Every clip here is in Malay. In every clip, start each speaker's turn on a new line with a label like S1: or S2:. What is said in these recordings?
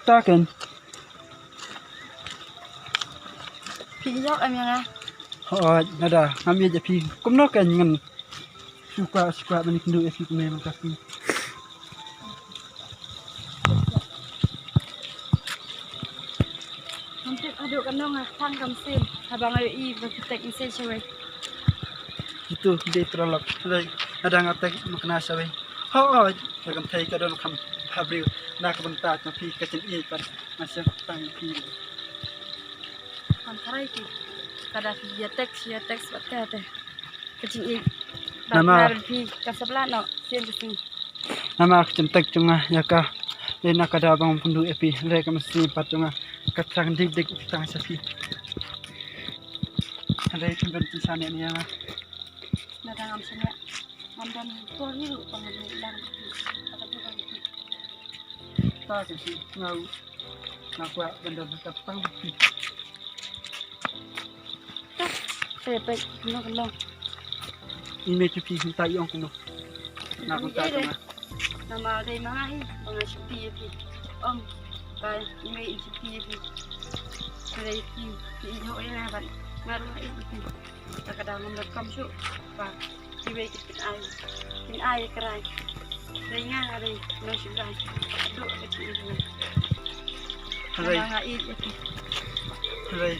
S1: Taken.
S2: Pijak am yang
S1: Oh, nada. Kami aja pi. Kumno kan ngan. Suka bani kendu efi kume makasi.
S2: hampir aduk kanong tang kamsin. Habang ayo I berkutek mesin cewek.
S1: Itu dia terolak. Ada ngatek makna sawe. Oh, jangan thai ka don kam habril. Nak bentat ma pi kacin I par masih tang pi.
S2: Antara itu. Kada via teks buat kata. Kecil I.
S1: Nama
S2: Pi kasebelah no. Sien kesini.
S1: nama kentek cunga yaka. Lena kada bang pundu epi. Leka mesti pat cunga. Katrang dik tang sapi. Ada itu benci sana ni yang
S2: Nadang am sana. Mandan tur ni lu pangalan lang. Kata juga gitu.
S1: tak sih ngau nak buat benda tang pi.
S2: Sepek kanong.
S1: Ini tu pi tak yang kuno. Nak bentat cunga.
S2: Nama day mga hi. Mga sipi pi. Kaya ime sipi pi. Kada pi. Iho ina ban. Ngaruh pi. Kadang kam su. Pak. Ibe kita ay kerai. Ringan ada nasi lai. Duk kecil ini. Mga I pi.
S1: Hai.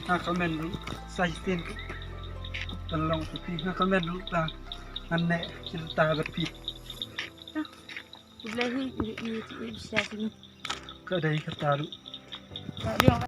S1: Nak komen lu. Saya tin. Tolong pi. Nak komen lu tak. Aneh cerita berpi.
S2: Ibehi ini bisa sini.
S1: Kedai ketaru.
S2: Dia